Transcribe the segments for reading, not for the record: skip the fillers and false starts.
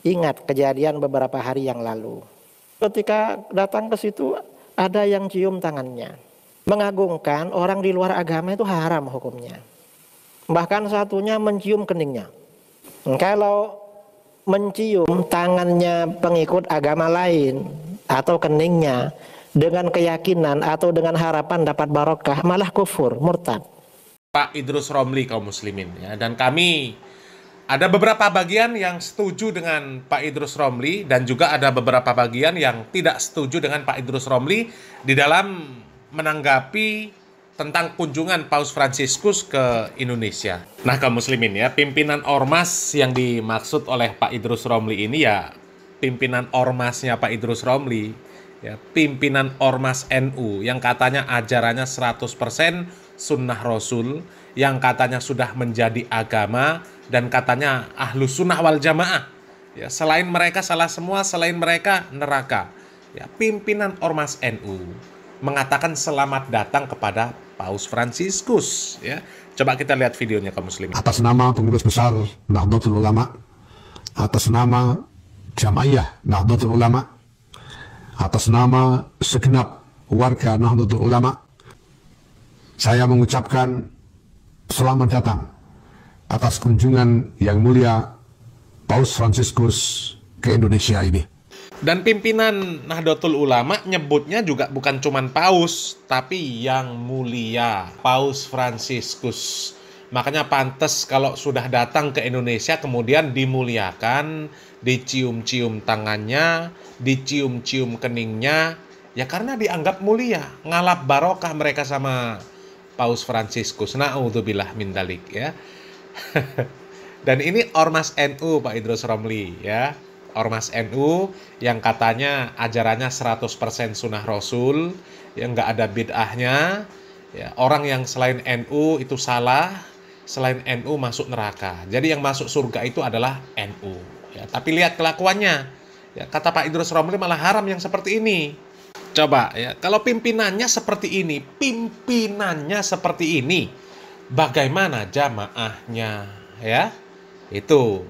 ingat kejadian beberapa hari yang lalu. Ketika datang ke situ ada yang cium tangannya. Mengagungkan orang di luar agama itu haram hukumnya. Bahkan satunya mencium keningnya. Kalau mencium tangannya pengikut agama lain atau keningnya dengan keyakinan atau dengan harapan dapat barokah, malah kufur, murtad. Pak Idrus Romli kaum muslimin ya, dan kami ada beberapa bagian yang setuju dengan Pak Idrus Romli dan juga ada beberapa bagian yang tidak setuju dengan Pak Idrus Romli di dalam menanggapi tentang kunjungan Paus Fransiskus ke Indonesia. Nah, kaum muslimin ya, pimpinan ormas yang dimaksud oleh Pak Idrus Romli ini ya pimpinan ormasnya Pak Idrus Romli, ya, pimpinan ormas NU yang katanya ajarannya 100% sunnah Rasul, yang katanya sudah menjadi agama dan katanya ahlu sunnah wal jamaah. Ya, selain mereka salah semua, selain mereka neraka. Ya, pimpinan ormas NU mengatakan selamat datang kepada Paus Fransiskus. Ya, coba kita lihat videonya kaum muslimin. Atas nama pengurus besar Nahdlatul Ulama, atas nama Jamaiyah Nahdlatul Ulama, atas nama segenap warga Nahdlatul Ulama, saya mengucapkan selamat datang atas kunjungan yang mulia Paus Fransiskus ke Indonesia ini. Dan pimpinan Nahdlatul Ulama nyebutnya juga bukan cuman paus, tapi yang mulia, Paus Fransiskus. Makanya pantas kalau sudah datang ke Indonesia kemudian dimuliakan, dicium-cium tangannya, dicium-cium keningnya, ya karena dianggap mulia, ngalap barokah mereka sama Paus Fransiskus. Na'udzubillah min dzalik ya. Dan ini ormas NU Pak Idrus Romli ya. Ormas NU yang katanya ajarannya 100% sunnah Rasul, yang nggak ada bid'ahnya, ya, orang yang selain NU itu salah, selain NU masuk neraka. Jadi yang masuk surga itu adalah NU. Ya, tapi lihat kelakuannya, ya, kata Pak Idrus Romli malah haram yang seperti ini. Coba ya, kalau pimpinannya seperti ini, bagaimana jamaahnya ya? Itu.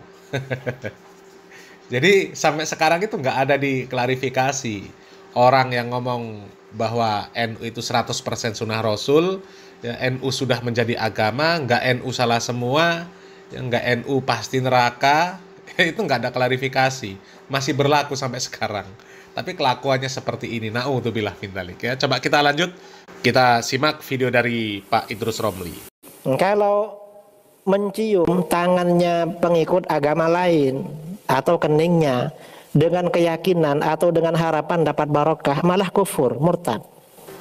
Jadi sampai sekarang itu nggak ada diklarifikasi. Orang yang ngomong bahwa NU itu 100% sunnah Rasul, ya, NU sudah menjadi agama, nggak NU salah semua, ya, nggak NU pasti neraka, itu nggak ada klarifikasi. Masih berlaku sampai sekarang. Tapi kelakuannya seperti ini. Na'udzubillah min dzalik ya. Coba kita lanjut. Kita simak video dari Pak Idrus Romli. Kalau mencium tangannya pengikut agama lain atau keningnya dengan keyakinan atau dengan harapan dapat barokah, malah kufur, murtad.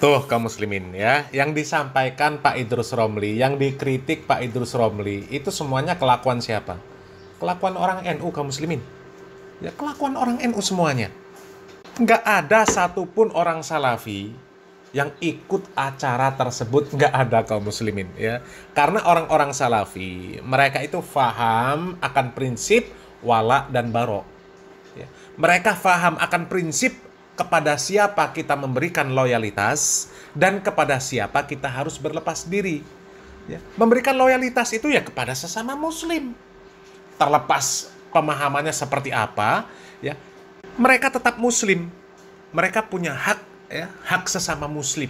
Tuh kaum muslimin ya, yang disampaikan Pak Idrus Romli, yang dikritik Pak Idrus Romli, itu semuanya kelakuan siapa? Kelakuan orang NU kaum muslimin. Ya, kelakuan orang NU semuanya. Nggak ada satupun orang salafi yang ikut acara tersebut, nggak ada kaum muslimin ya. Karena orang-orang salafi, mereka itu faham akan prinsip wala dan barok. Ya. Mereka faham akan prinsip kepada siapa kita memberikan loyalitas dan kepada siapa kita harus berlepas diri. Ya. Memberikan loyalitas itu ya kepada sesama muslim. Terlepas pemahamannya seperti apa, ya, mereka tetap muslim. Mereka punya hak, ya, hak sesama muslim.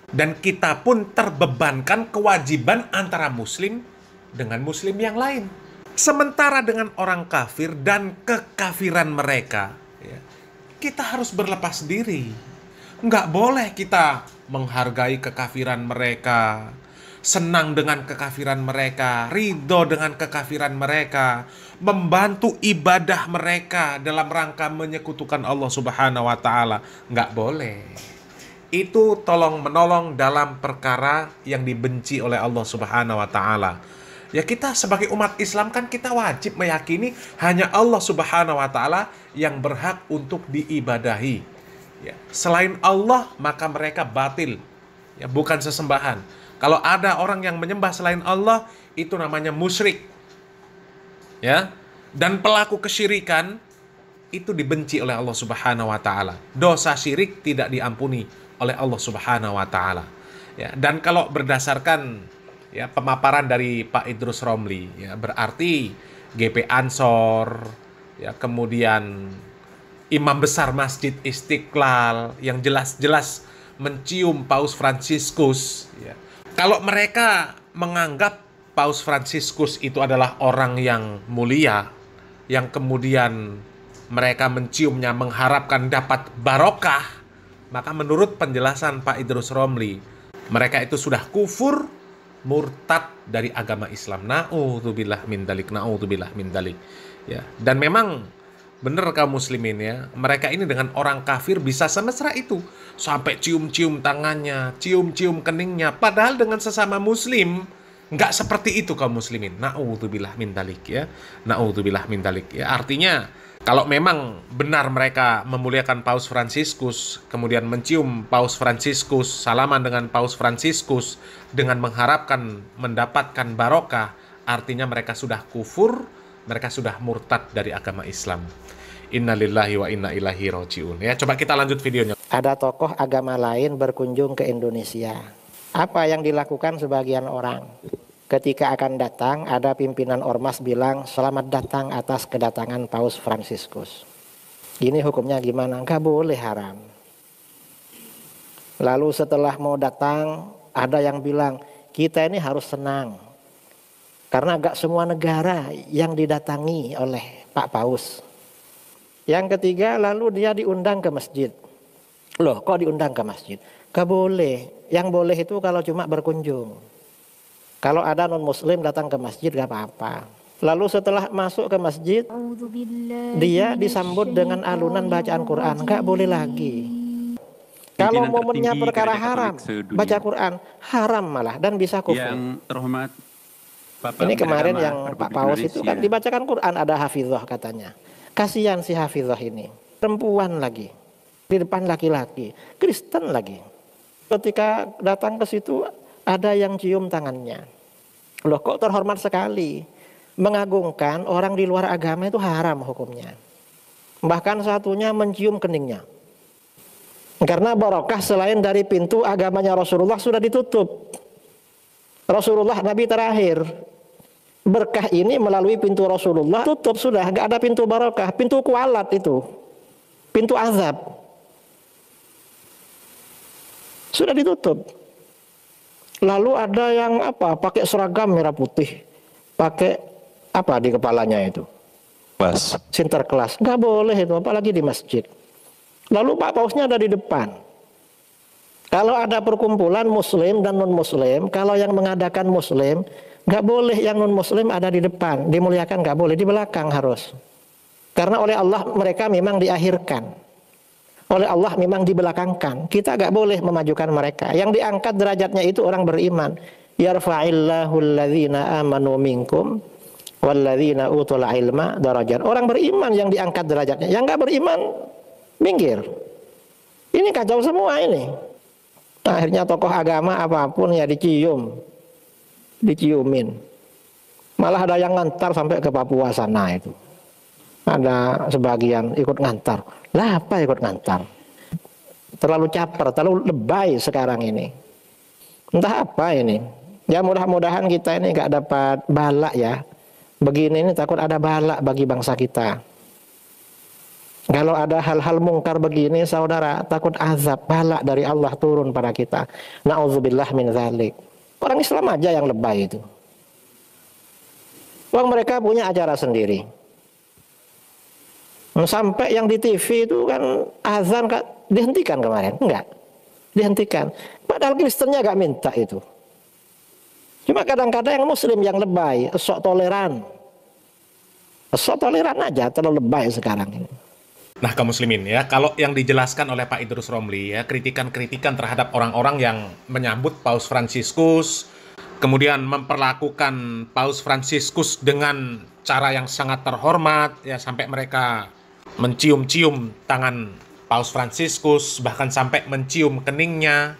Dan kita pun terbebankan kewajiban antara muslim dengan muslim yang lain. Sementara dengan orang kafir dan kekafiran mereka, ya, kita harus berlepas diri. Nggak boleh kita menghargai kekafiran mereka, senang dengan kekafiran mereka, ridho dengan kekafiran mereka, membantu ibadah mereka dalam rangka menyekutukan Allah Subhanahu wa Ta'ala. Nggak boleh. Itu tolong menolong dalam perkara yang dibenci oleh Allah Subhanahu wa Ta'ala. Ya, kita sebagai umat Islam kan kita wajib meyakini hanya Allah Subhanahu wa Ta'ala yang berhak untuk diibadahi. Ya, selain Allah maka mereka batil, ya, bukan sesembahan. Kalau ada orang yang menyembah selain Allah, itu namanya musyrik. Ya, dan pelaku kesyirikan itu dibenci oleh Allah Subhanahu wa Ta'ala. Dosa syirik tidak diampuni oleh Allah Subhanahu wa Ta'ala. Ya, dan kalau berdasarkan, ya, pemaparan dari Pak Idrus Romli, ya, berarti GP Ansor, ya, kemudian imam besar Masjid Istiqlal yang jelas-jelas mencium Paus Fransiskus, ya. Kalau mereka menganggap Paus Fransiskus itu adalah orang yang mulia, yang kemudian mereka menciumnya mengharapkan dapat barokah, maka menurut penjelasan Pak Idrus Romli, mereka itu sudah kufur, murtad dari agama Islam. Na'udzubillah min dalik, na'udzubillah min dalik. Ya, dan memang benar kaum muslimin ya, mereka ini dengan orang kafir bisa semesra itu, sampai cium-cium tangannya, cium-cium keningnya, padahal dengan sesama muslim nggak seperti itu kaum muslimin. Na'udzubillah min dalik ya, na'udzubillah min dalik ya. Artinya kalau memang benar mereka memuliakan Paus Fransiskus, kemudian mencium Paus Fransiskus, salaman dengan Paus Fransiskus dengan mengharapkan mendapatkan barokah, artinya mereka sudah kufur, mereka sudah murtad dari agama Islam. Innalillahi wa inna ilaihi rajiun. Ya, coba kita lanjut videonya. Ada tokoh agama lain berkunjung ke Indonesia. Apa yang dilakukan sebagian orang? Ketika akan datang, ada pimpinan ormas bilang, selamat datang atas kedatangan Paus Fransiskus. Ini hukumnya gimana? Nggak boleh, haram. Lalu setelah mau datang, ada yang bilang, kita ini harus senang. Karena nggak semua negara yang didatangi oleh Pak Paus. Yang ketiga, lalu dia diundang ke masjid. Loh, kok diundang ke masjid? Nggak boleh. Yang boleh itu kalau cuma berkunjung. Kalau ada non-muslim datang ke masjid gak apa-apa. Lalu setelah masuk ke masjid, dia disambut dengan alunan bacaan Quran. Gak boleh lagi. Kalau momennya perkara haram, baca Quran, haram malah dan bisa kufur. Yang terhormat Bapak Ini kemarin Agama yang Republik Pak Paus itu kan Indonesia. dibacakan Quran, ada hafizah katanya. Kasihan si hafizah ini. Perempuan lagi. Di depan laki-laki. Kristen lagi. Ketika datang ke situ, ada yang cium tangannya. Loh, kok terhormat sekali. Mengagungkan orang di luar agama itu haram hukumnya. Bahkan satunya mencium keningnya. Karena barokah selain dari pintu agamanya Rasulullah sudah ditutup. Rasulullah Nabi terakhir. Berkah ini melalui pintu Rasulullah tutup sudah. Gak ada pintu barokah. Pintu kualat itu. Pintu azab. Sudah ditutup. Lalu ada yang apa? Pakai seragam merah putih, pakai apa di kepalanya itu? Pas. Sinterklas. Nggak boleh itu, apalagi di masjid. Lalu Pak Pausnya ada di depan. Kalau ada perkumpulan Muslim dan non Muslim, kalau yang mengadakan Muslim, nggak boleh yang non Muslim ada di depan, dimuliakan nggak boleh, di belakang harus. Karena oleh Allah mereka memang diakhirkan. Oleh Allah memang dibelakangkan. Kita gak boleh memajukan mereka. Yang diangkat derajatnya itu orang beriman. Yarfa'illahu alladhina amanu minkum walladhina utul ilma darajat. Orang beriman yang diangkat derajatnya. Yang gak beriman minggir. Ini kacau semua ini. Akhirnya tokoh agama apapun ya diciumin. Malah ada yang ngantar sampai ke Papua sana itu. Ada sebagian ikut ngantar. Lah apa ikut ngantar? Terlalu caper, terlalu lebay sekarang ini. Entah apa ini. Ya mudah-mudahan kita ini gak dapat balak ya. Begini ini takut ada balak bagi bangsa kita. Kalau ada hal-hal mungkar begini saudara, takut azab, balak dari Allah turun pada kita. Na'udzubillah min dzalik. Orang Islam aja yang lebay itu. Wong mereka punya acara sendiri. Sampai yang di TV itu kan azan dihentikan kemarin. Enggak, dihentikan. Padahal Kristennya gak minta itu. Cuma kadang-kadang yang Muslim yang lebay, sok toleran. Sok toleran aja, terlalu lebay sekarang ini. Nah, kaum muslimin ya, kalau yang dijelaskan oleh Pak Idrus Romli ya, kritikan-kritikan terhadap orang-orang yang menyambut Paus Fransiskus, kemudian memperlakukan Paus Fransiskus dengan cara yang sangat terhormat ya, sampai mereka mencium-cium tangan Paus Fransiskus, bahkan sampai mencium keningnya,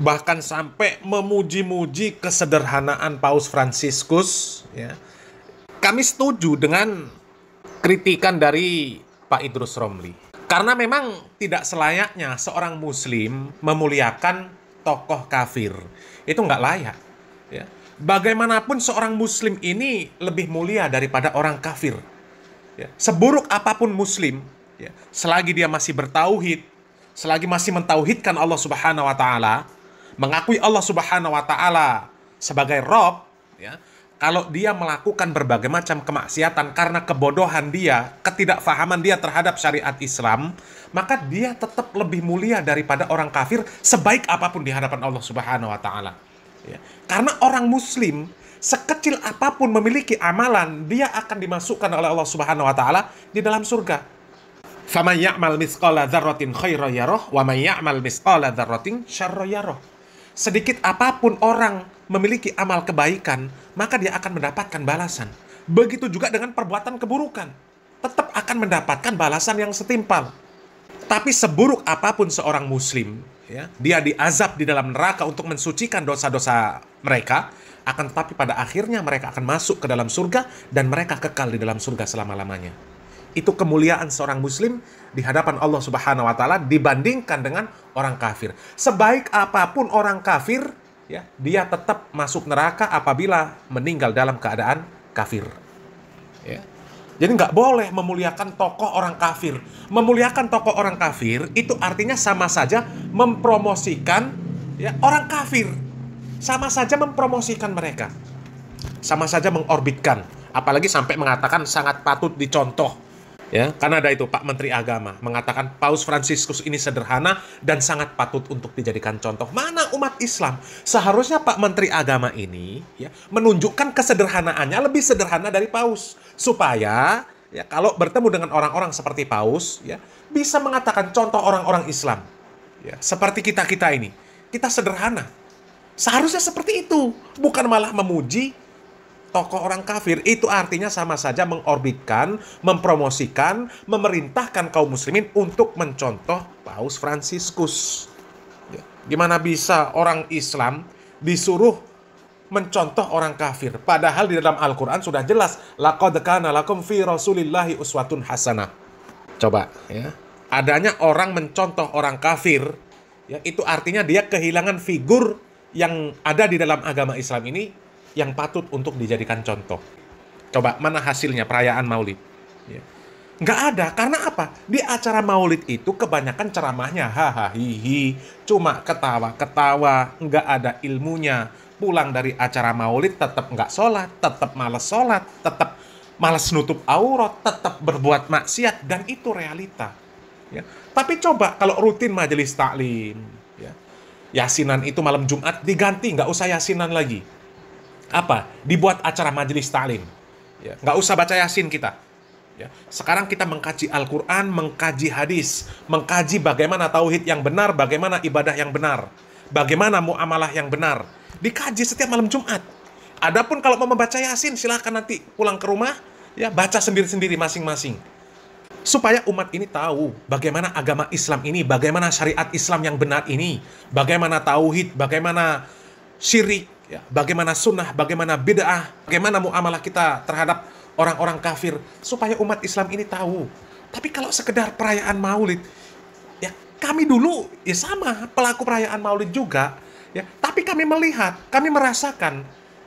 bahkan sampai memuji-muji kesederhanaan Paus Fransiskus ya. Kami setuju dengan kritikan dari Pak Idrus Romli. Karena memang tidak selayaknya seorang muslim memuliakan tokoh kafir. Itu nggak layak ya. Bagaimanapun seorang muslim ini lebih mulia daripada orang kafir. ya, seburuk apapun muslim, ya, selagi dia masih bertauhid, selagi masih mentauhidkan Allah Subhanahu wa taala, mengakui Allah Subhanahu wa taala sebagai Rabb, ya, kalau dia melakukan berbagai macam kemaksiatan karena kebodohan dia, ketidakfahaman dia terhadap syariat Islam, maka dia tetap lebih mulia daripada orang kafir sebaik apapun di hadapan Allah Subhanahu wa taala. Ya. Karena orang muslim sekecil apapun memiliki amalan, dia akan dimasukkan oleh Allah Subhanahu wa taala di dalam surga. Faman ya'mal mithqala dzarratin khairan yarah wa man ya'mal mithqala dzarratin syarran yarah. Sedikit apapun orang memiliki amal kebaikan, maka dia akan mendapatkan balasan. Begitu juga dengan perbuatan keburukan, tetap akan mendapatkan balasan yang setimpal. Tapi seburuk apapun seorang muslim, ya, dia diazab di dalam neraka untuk mensucikan dosa-dosa mereka, akan tetapi pada akhirnya mereka akan masuk ke dalam surga dan mereka kekal di dalam surga selama-lamanya. Itu kemuliaan seorang muslim di hadapan Allah Subhanahu wa taala dibandingkan dengan orang kafir. Sebaik apapun orang kafir, ya, dia tetap masuk neraka apabila meninggal dalam keadaan kafir. Ya. Jadi nggak boleh memuliakan tokoh orang kafir. Memuliakan tokoh orang kafir itu artinya sama saja mempromosikan, ya, orang kafir. Sama saja mempromosikan mereka. Sama saja mengorbitkan. Apalagi sampai mengatakan sangat patut dicontoh. Ya, karena ada itu Pak Menteri Agama mengatakan Paus Fransiskus ini sederhana dan sangat patut untuk dijadikan contoh. Mana umat Islam? Seharusnya Pak Menteri Agama ini, ya, menunjukkan kesederhanaannya lebih sederhana dari Paus, supaya, ya, kalau bertemu dengan orang-orang seperti Paus, ya, bisa mengatakan contoh orang-orang Islam. Ya, seperti kita ini, kita sederhana. Seharusnya seperti itu, bukan malah memuji tokoh orang kafir. Itu artinya sama saja mengorbitkan, mempromosikan, memerintahkan kaum muslimin untuk mencontoh Paus Fransiskus. Ya. Gimana bisa orang Islam disuruh mencontoh orang kafir? Padahal di dalam Al-Quran sudah jelas, laqad kana lakum fi rasulillahi uswatun hasanah. Coba, ya, adanya orang mencontoh orang kafir, ya, itu artinya dia kehilangan figur yang ada di dalam agama Islam ini yang patut untuk dijadikan contoh. Coba, mana hasilnya perayaan Maulid? Ya. Nggak ada, karena apa? Di acara Maulid itu kebanyakan ceramahnya hahaha, hihi, cuma ketawa-ketawa, nggak ada ilmunya. Pulang dari acara Maulid tetap nggak sholat, tetap malas nutup aurat, tetap berbuat maksiat, dan itu realita. Ya. Tapi coba kalau rutin majelis taklim, ya, yasinan itu malam Jumat diganti, nggak usah yasinan lagi. Apa? Dibuat acara majelis taklim. Ya, nggak usah baca yasin kita. Ya, sekarang kita mengkaji Al-Quran, mengkaji hadis, mengkaji bagaimana tauhid yang benar, bagaimana ibadah yang benar, bagaimana muamalah yang benar. Dikaji setiap malam Jumat. Adapun kalau mau membaca yasin, silahkan nanti pulang ke rumah, ya, baca sendiri-sendiri masing-masing. Supaya umat ini tahu bagaimana agama Islam ini, bagaimana syariat Islam yang benar ini, bagaimana tauhid, bagaimana syirik, ya, bagaimana sunnah, bagaimana bid'ah, bagaimana muamalah kita terhadap orang-orang kafir, supaya umat Islam ini tahu. Tapi kalau sekedar perayaan Maulid, ya, kami dulu ya sama pelaku perayaan Maulid juga, ya, tapi kami melihat, kami merasakan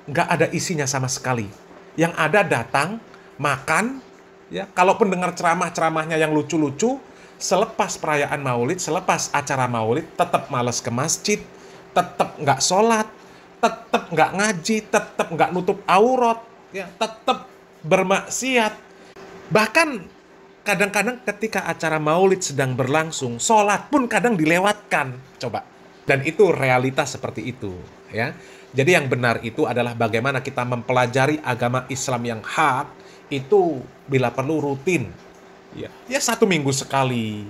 nggak ada isinya sama sekali. Yang ada datang, makan, ya, kalaupun dengar ceramahnya yang lucu-lucu, selepas perayaan Maulid, selepas acara Maulid, tetap malas ke masjid, tetap nggak sholat, tetap nggak ngaji, tetap nggak nutup aurat, ya, tetap bermaksiat. Bahkan kadang-kadang ketika acara Maulid sedang berlangsung, sholat pun kadang dilewatkan. Coba. Dan itu realitas seperti itu, ya. Jadi yang benar itu adalah bagaimana kita mempelajari agama Islam yang hak itu bila perlu rutin. Ya, 1 minggu sekali.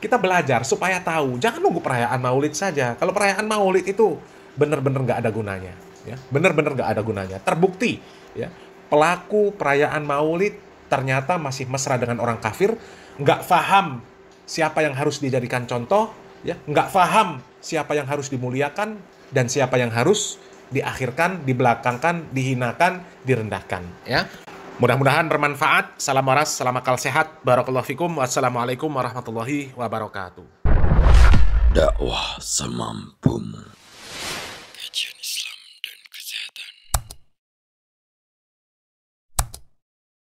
Kita belajar supaya tahu. Jangan nunggu perayaan Maulid saja. Kalau perayaan Maulid itu benar-benar nggak ada gunanya, ya, benar-benar nggak ada gunanya. Terbukti, ya, pelaku perayaan Maulid ternyata masih mesra dengan orang kafir, nggak paham siapa yang harus dijadikan contoh, ya, nggak paham siapa yang harus dimuliakan dan siapa yang harus diakhirkan, dibelakangkan, dihinakan, direndahkan. Ya, mudah-mudahan bermanfaat. Salam waras, salam akal sehat. Barakallahu fikum. Wassalamualaikum warahmatullahi wabarakatuh. Dakwah semampumu.